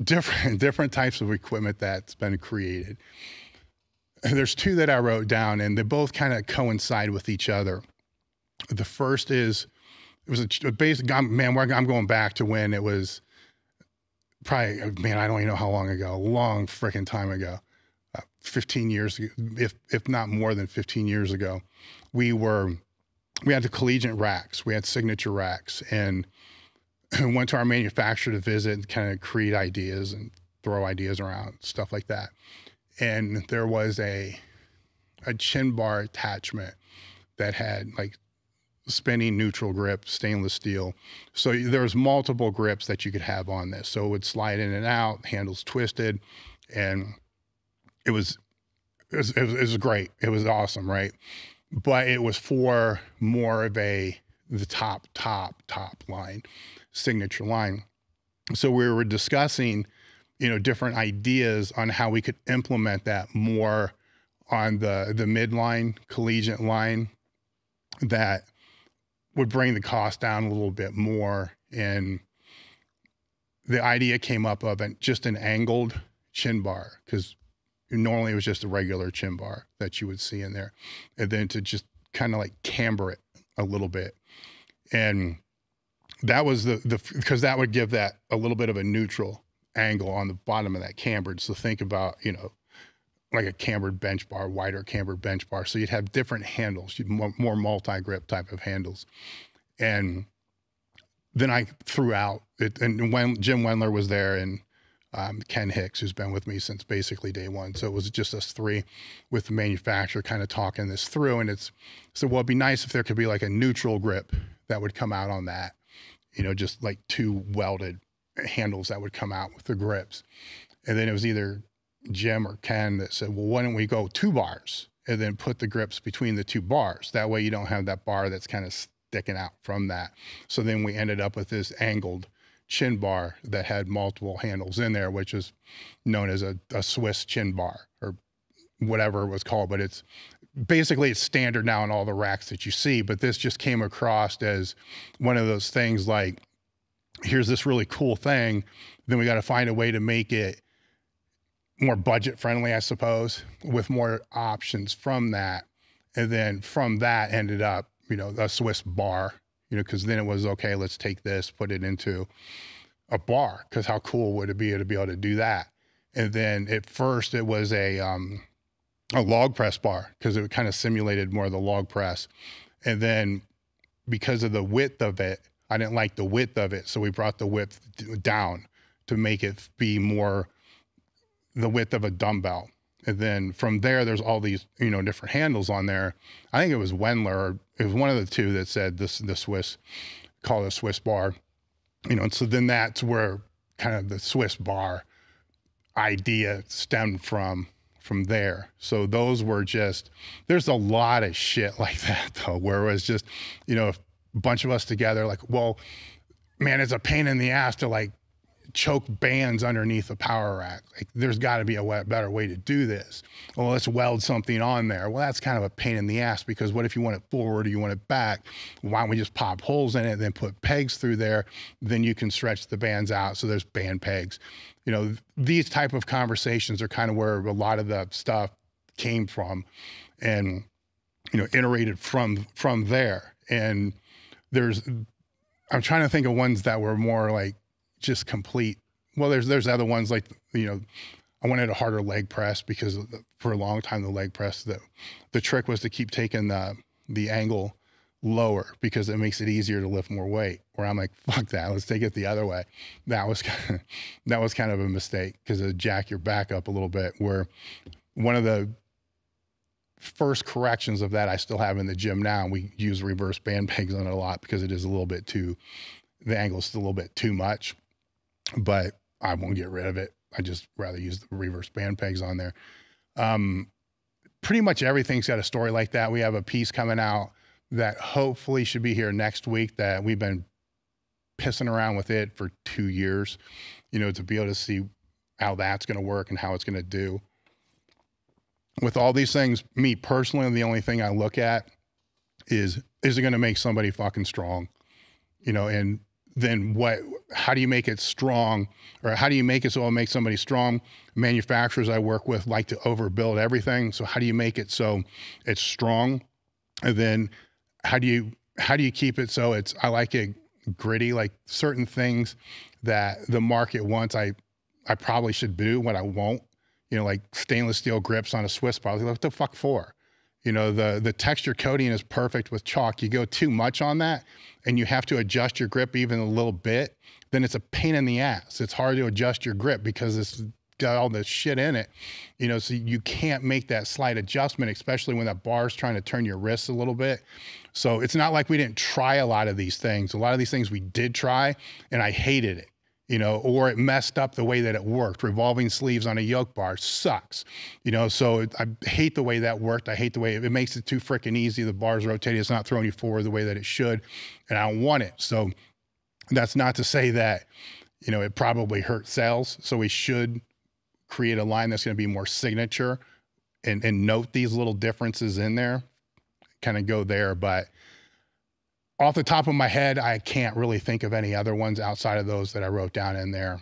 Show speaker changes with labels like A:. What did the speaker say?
A: different types of equipment that's been created. There's two that I wrote down, and they both kind of coincide with each other. The first is, it was a basic, man, I'm going back to when it was probably, man, I don't even know how long ago, a long freaking time ago, 15 years ago, if not more than 15 years ago. We had the collegiate racks, we had signature racks, and went to our manufacturer to visit and kind of create ideas and throw ideas around, stuff like that. And there was a chin bar attachment that had like spinning neutral grip, stainless steel. So there was multiple grips that you could have on this. So it would slide in and out, handles twisted, and it was great. It was awesome, right? But it was for more of the top line, signature line. So we were discussing, different ideas on how we could implement that more on the midline, collegiate line, that would bring the cost down a little bit more. And the idea came up of just an angled chin bar, because normally it was just a regular chin bar that you would see in there, and then to just kind of like camber it a little bit. And that was because that would give that a little bit of a neutral angle on the bottom of that cambered. So think about, like a cambered bench bar, wider cambered bench bar. So you'd have different handles, more multi-grip type of handles. And then I threw out it, and when Jim Wendler was there, and Ken Hicks, who's been with me since basically day one. So it was just us three with the manufacturer kind of talking this through. And well, it'd be nice if there could be like a neutral grip that would come out on that, just like two welded handles that would come out with the grips. And then it was either Jim or Ken that said, well, why don't we go 2 bars and then put the grips between the 2 bars? That way you don't have that bar that's kind of sticking out from that. So then we ended up with this angled chin bar that had multiple handles in there, which is known as a Swiss chin bar, or whatever it was called. But it's standard now in all the racks that you see. But this just came across as one of those things like, here's this really cool thing, then we got to find a way to make it more budget friendly, I suppose, with more options from that. And then from that ended up, a Swiss bar, because then it was, okay, let's take this, put it into a bar, because how cool would it be to be able to do that? And then at first it was a log press bar, because it kind of simulated more of the log press. And then because of the width of it, I didn't like the width of it. So we brought the width down to make it be more the width of a dumbbell. And then from there, there's all these, different handles on there. I think it was Wendler, or it was one of the two that said the Swiss, call it a Swiss bar, and so then that's where kind of the Swiss bar idea stemmed from there. So those were there's a lot of shit like that though, where it was just, a bunch of us together, like, well, man, it's a pain in the ass to like choke bands underneath a power rack. Like, there's got to be a better way to do this. Well, let's weld something on there. Well, that's kind of a pain in the ass, because what if you want it forward or you want it back? Why don't we just pop holes in it and then put pegs through there? Then you can stretch the bands out. So there's band pegs. These type of conversations are kind of where a lot of the stuff came from, and, iterated from there. And I'm trying to think of ones that were more like just complete. Well, there's other ones like, I wanted a harder leg press, because for a long time, the leg press, the trick was to keep taking the angle lower, because it makes it easier to lift more weight, where I'm like, fuck that, let's take it the other way. That was kind of a mistake, because it jack your back up a little bit, where one of the first corrections of that I still have in the gym now. We use reverse band pegs on it a lot, because it is a little bit the angle is a little bit too much, but I won't get rid of it. I just rather use the reverse band pegs on there. Pretty much everything's got a story like that. We have a piece coming out that hopefully should be here next week, that we've been pissing around with it for 2 years, to be able to see how that's going to work and how it's going to do. With all these things, me personally, the only thing I look at is it going to make somebody fucking strong? And then how do you make it strong, or how do you make it so it'll make somebody strong? Manufacturers I work with like to overbuild everything. So how do you make it so it's strong? And then how do you keep it so I like it gritty, like certain things that the market wants, I probably should do, what I won't, like stainless steel grips on a Swiss bar. Like, what the fuck for? The texture coating is perfect with chalk. You go too much on that and you have to adjust your grip even a little bit, then it's a pain in the ass. It's hard to adjust your grip because it's got all this shit in it, so you can't make that slight adjustment, especially when that bar is trying to turn your wrists a little bit. So it's not like we didn't try a lot of these things. A lot of these things we did try and I hated it. Or it messed up the way that it worked. Revolving sleeves on a yoke bar sucks, so I hate the way that worked. I hate the way it makes it too freaking easy. The bar's rotating. It's not throwing you forward the way that it should. And I don't want it. So that's not to say that, it probably hurt sales. So we should create a line that's going to be more signature and note these little differences in there, kind of go there. But off the top of my head, I can't really think of any other ones outside of those that I wrote down in there.